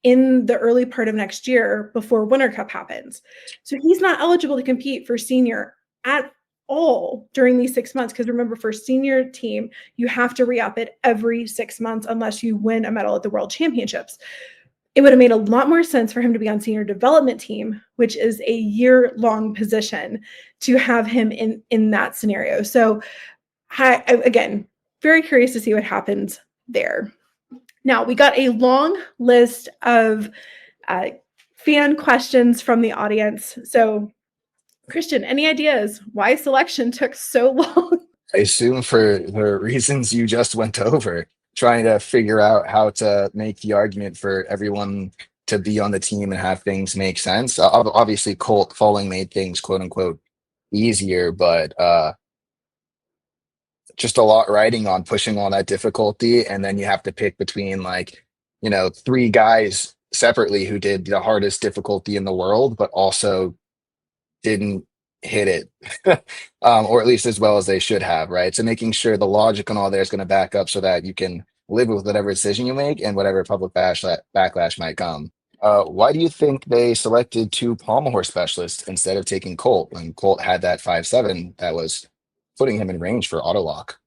in the early part of next year before Winter Cup happens. So he's not eligible to compete for senior at all during these 6 months. Because remember, for senior team, you have to re-up it every 6 months unless you win a medal at the World Championships. It would have made a lot more sense for him to be on senior development team, which is a year-long position, to have him in that scenario. So again, very curious to see what happens there. Now, we got a long list of fan questions from the audience. So, Christian, any ideas why selection took so long? I assume for the reasons you just went over, trying to figure out how to make the argument for everyone to be on the team and have things make sense. Obviously, Colt falling made things quote unquote easier, but just a lot riding on pushing on that difficulty. And then you have to pick between, like, you know, 3 guys separately who did the hardest difficulty in the world, but also didn't hit it, or at least as well as they should have, right? So making sure the logic and all there is going to back up so that you can live with whatever decision you make and whatever public backlash might come. Why do you think they selected 2 pommel horse specialists instead of taking Colt when Colt had that 5'7" that was putting him in range for auto lock?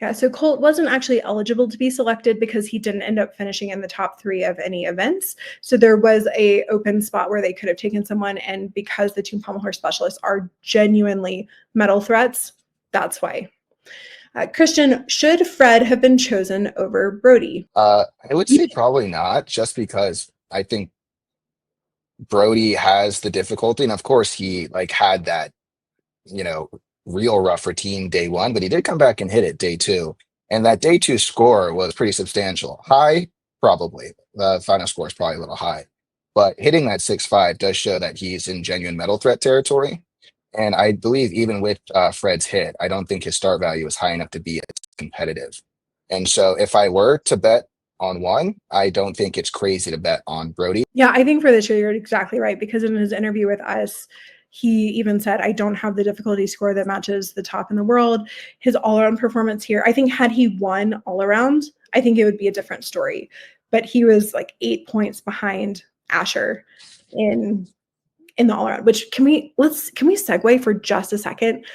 Yeah, so Colt wasn't actually eligible to be selected because he didn't end up finishing in the top 3 of any events. So there was a open spot where they could have taken someone, and because the 2 pommel horse specialists are genuinely medal threats, that's why. Christian, should Fred have been chosen over Brody? I would say probably not, just because I think Brody has the difficulty, and of course he like had that, you know, real rough routine day 1, but he did come back and hit it day 2. And that day 2 score was pretty substantial. High, probably. The final score is probably a little high. But hitting that 6'5" does show that he's in genuine medal threat territory. And I believe even with Fred's hit, I don't think his start value is high enough to be as competitive. And so if I were to bet on one, I don't think it's crazy to bet on Brody. Yeah, I think for this year, you're exactly right, because in his interview with us, he even said, I don't have the difficulty score that matches the top in the world. His all-around performance here, I think had he won all-around, I think it would be a different story. But he was like 8 points behind Asher in the all-around, which can we segue for just a second?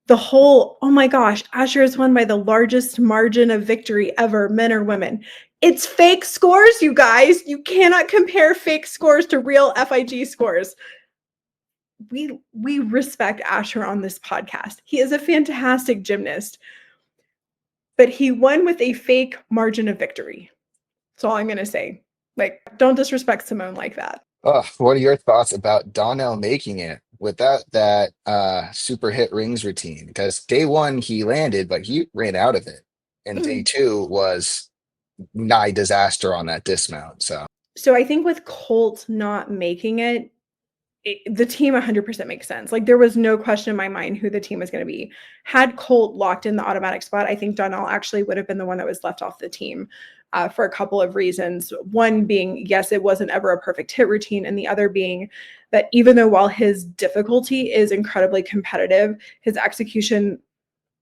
The whole, oh my gosh, Asher has won by the largest margin of victory ever, men or women. It's fake scores, you guys. You cannot compare fake scores to real FIG scores. We respect Asher on this podcast. He is a fantastic gymnast, but he won with a fake margin of victory. That's all I'm going to say. Like, don't disrespect Simone like that. What are your thoughts about Donell making it with that super hit rings routine? Because day 1 he landed, but he ran out of it. And day 2 was nigh disaster on that dismount. So I think with Colt not making it, the team 100% makes sense. Like, there was no question in my mind who the team was going to be. Had Colt locked in the automatic spot, I think Donell actually would have been the one that was left off the team for a couple of reasons. One being, yes, it wasn't ever a perfect hit routine. And the other being that even though while his difficulty is incredibly competitive, his execution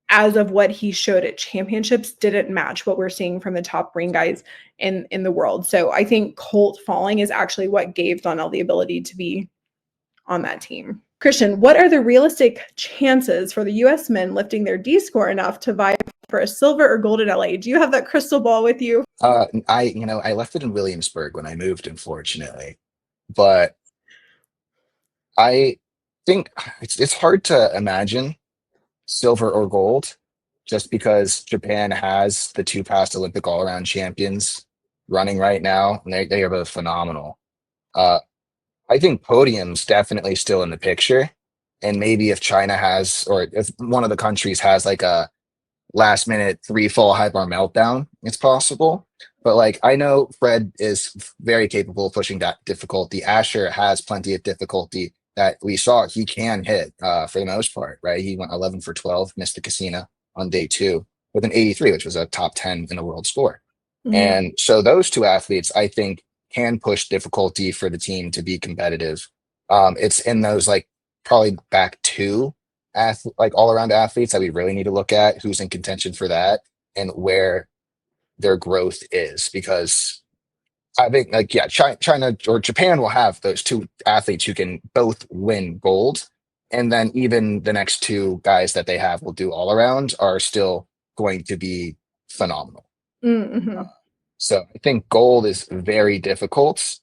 as of what he showed at championships didn't match what we're seeing from the top ring guys in the world. So I think Colt falling is actually what gave Donell the ability to be on that team. Christian, what are the realistic chances for the U.S. men lifting their D score enough to vie for a silver or gold in LA? Do you have that crystal ball with you? I left it in Williamsburg when I moved, unfortunately, but I think it's hard to imagine silver or gold just because Japan has the 2 past Olympic all-around champions running right now, and they are both phenomenal. I think podium's definitely still in the picture. And maybe if China has, or if one of the countries has like a last minute 3 fall high bar meltdown, it's possible. But like, I know Fred is very capable of pushing that difficulty. Asher has plenty of difficulty that we saw he can hit for the most part, right? He went 11 for 12, missed the casino on day 2 with an 83, which was a top 10 in the world score. Mm-hmm. And so those 2 athletes, I think, can push difficulty for the team to be competitive. It's in those like probably back 2 like all around athletes that we really need to look at, who's in contention for that, and where their growth is. Because I think, like, yeah, China or Japan will have those two athletes who can both win gold. And then even the next two guys that they have will do all around are still going to be phenomenal. Mm-hmm. So I think gold is very difficult.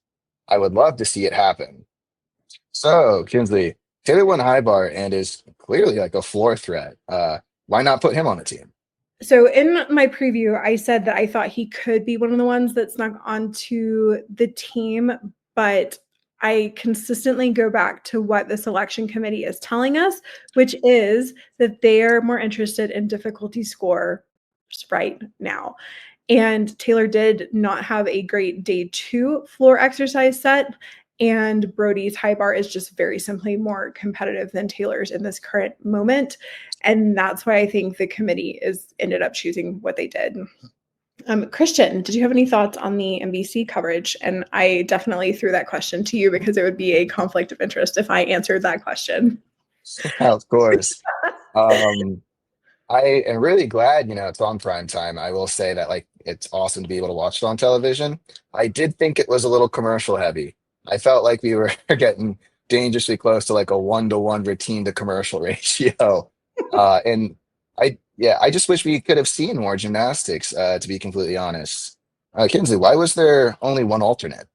I would love to see it happen. So, Kinsley, Taylor won high bar and is clearly like a floor threat. Why not put him on the team? So in my preview, I said that I thought he could be one of the ones that snuck onto the team, but I consistently go back to what the selection committee is telling us, which is that they are more interested in difficulty score right now. And Taylor did not have a great day 2 floor exercise set. And Brody's high bar is just very simply more competitive than Taylor's in this current moment. And that's why I think the committee ended up choosing what they did. Christian, did you have any thoughts on the NBC coverage? And I definitely threw that question to you because it would be a conflict of interest if I answered that question. Of course. I am really glad, it's on prime time. I will say that, like, it's awesome to be able to watch it on television. I did think it was a little commercial heavy. I felt like we were getting dangerously close to like a 1-to-1 routine to commercial ratio. And I just wish we could have seen more gymnastics, to be completely honest. Kinsley, why was there only one alternate?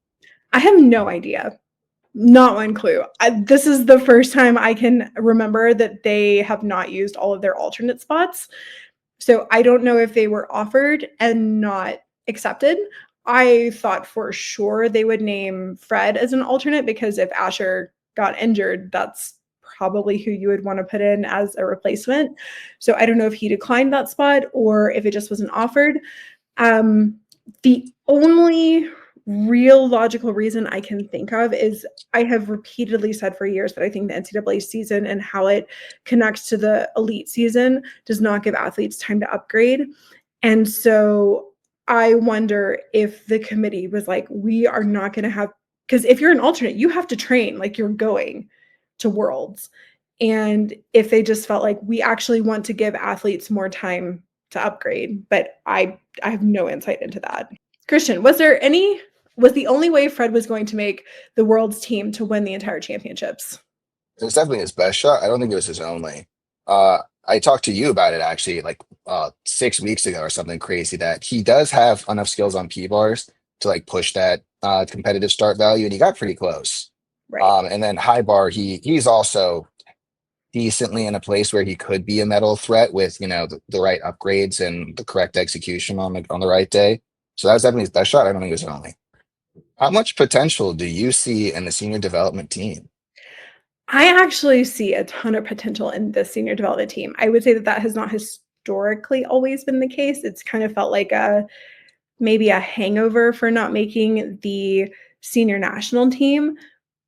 I have no idea. Not one clue. This is the first time I can remember that they have not used all of their alternate spots. So I don't know if they were offered and not accepted. I thought for sure they would name Fred as an alternate because if Asher got injured, that's probably who you would want to put in as a replacement. So I don't know if he declined that spot or if it just wasn't offered. The only real logical reason I can think of is I have repeatedly said for years that I think the NCAA season and how it connects to the elite season does not give athletes time to upgrade. And so I wonder if the committee was like, we are not going to have, because if you're an alternate, you have to train like you're going to Worlds. And if they just felt like we actually want to give athletes more time to upgrade, but I have no insight into that. Christian, was the only way Fred was going to make the Worlds team to win the entire championships? It was definitely his best shot. I don't think it was his only. I talked to you about it actually like 6 weeks ago or something crazy, that he does have enough skills on P bars to like push that competitive start value, and he got pretty close. Right. And then high bar, he's also decently in a place where he could be a medal threat with the right upgrades and the correct execution on the right day. So that was definitely his best shot. I don't think it was his only. How much potential do you see in the senior development team? I actually see a ton of potential in the senior development team. I would say that has not historically always been the case. It's kind of felt like maybe a hangover for not making the senior national team.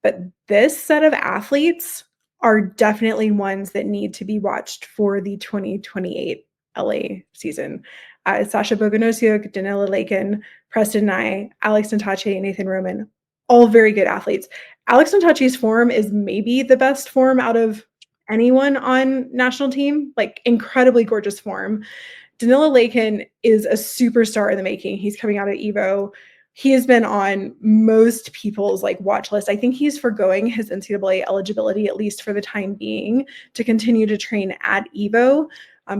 But this set of athletes are definitely ones that need to be watched for the 2028 LA season. Sasha Boganosiuk, Donell Lakin, Preston Nye, Alex Ntache, Nathan Roman, all very good athletes. Alex Ntache's form is maybe the best form out of anyone on national team, like incredibly gorgeous form. Donell Lakin is a superstar in the making. He's coming out of Evo. He has been on most people's like watch list. I think he's forgoing his NCAA eligibility, at least for the time being, to continue to train at Evo.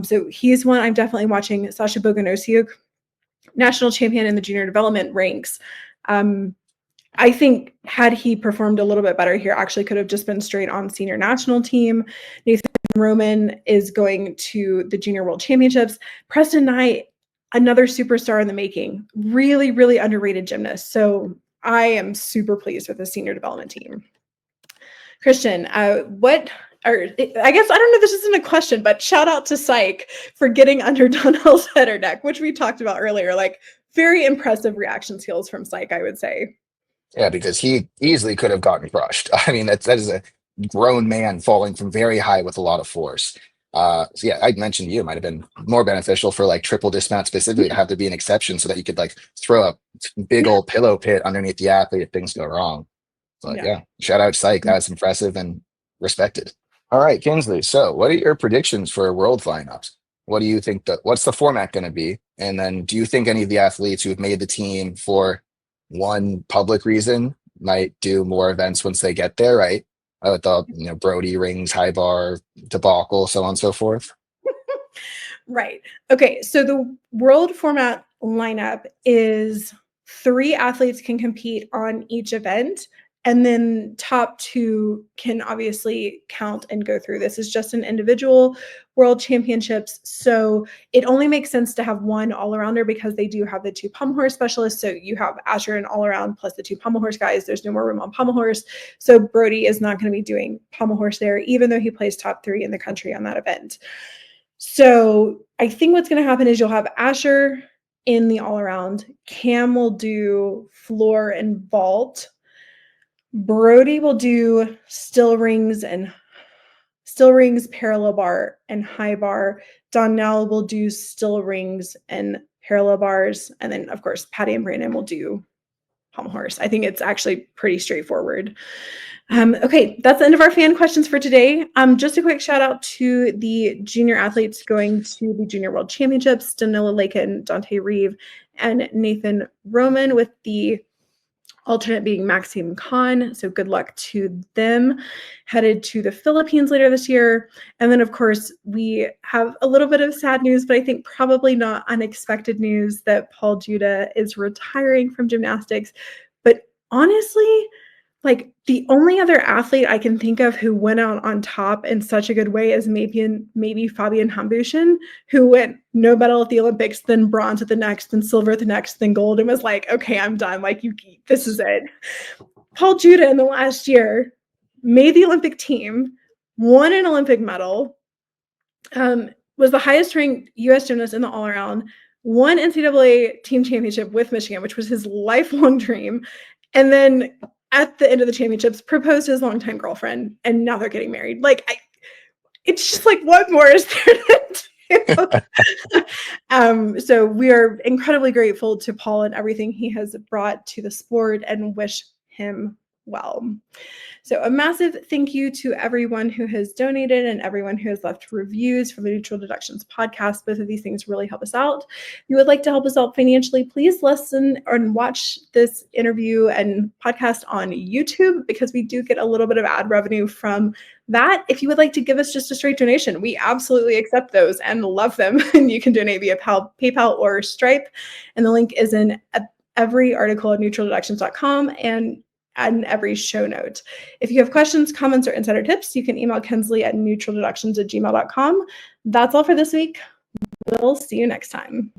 So he's one I'm definitely watching. Sasha Boganosiuk, national champion in the junior development ranks. I think had he performed a little bit better here, actually could have just been straight on senior national team. Nathan Roman is going to the junior world championships. Preston Nye, another superstar in the making, really, really underrated gymnast. So I am super pleased with the senior development team. Christian, I guess, I don't know if this isn't a question, but shout out to Psych for getting under Donell's header neck, which we talked about earlier. Like, very impressive reaction skills from Psych, I would say. Yeah, because he easily could have gotten crushed. I mean, that is a grown man falling from very high with a lot of force. So yeah, I mentioned you, it might have been more beneficial for like triple dismount specifically to have to be an exception so that you could like throw a big old pillow pit underneath the athlete if things go wrong. But yeah, shout out Psych. That was impressive and respected. All right, Kinsley. So, what are your predictions for world lineups? What do you think what's the format going to be? And then, do you think any of the athletes who have made the team for one public reason might do more events once they get there, right? With the Brody rings, high bar debacle, so on and so forth. Right. Okay. So the world format lineup is 3 athletes can compete on each event. And then top 2 can obviously count and go through. This is just an individual world championships. So it only makes sense to have one all-arounder because they do have the 2 pommel horse specialists. So you have Asher and all-around plus the 2 pommel horse guys. There's no more room on pommel horse. So Brody is not going to be doing pommel horse there, even though he plays top 3 in the country on that event. So I think what's going to happen is you'll have Asher in the all-around. Cam will do floor and vault. Brody will do still rings, parallel bar, and high bar. Donell will do still rings and parallel bars. And then, of course, Patty and Brandon will do pommel horse. I think it's actually pretty straightforward. Okay, that's the end of our fan questions for today. Just a quick shout out to the junior athletes going to the Junior World Championships, Donell Lakin, Dante Reeve, and Nathan Roman, with the alternate being Maxime Khan. So good luck to them. Headed to the Philippines later this year. And then, of course, we have a little bit of sad news, but I think probably not unexpected news, that Paul Judah is retiring from gymnastics. But honestly, like, the only other athlete I can think of who went out on top in such a good way is maybe Fabian Hambushin, who went no medal at the Olympics, then bronze at the next, then silver at the next, then gold, and was like, okay, I'm done. Like, this is it. Paul Judah in the last year made the Olympic team, won an Olympic medal, was the highest ranked U.S. gymnast in the all-around, won NCAA team championship with Michigan, which was his lifelong dream, and then at the end of the championships proposed to his longtime girlfriend, and now they're getting married. Like, it's just like, what more is there to do? So we are incredibly grateful to Paul and everything he has brought to the sport, and wish him well. So a massive thank you to everyone who has donated and everyone who has left reviews for the Neutral Deductions podcast. Both of these things really help us out. If you would like to help us out financially, please listen and watch this interview and podcast on YouTube, because we do get a little bit of ad revenue from that. If you would like to give us just a straight donation, we absolutely accept those and love them. And you can donate via PayPal or Stripe. And the link is in every article at neutraldeductions.com and every show note. If you have questions, comments, or insider tips, you can email Kensley at neutraldeductions@gmail.com. That's all for this week. We'll see you next time.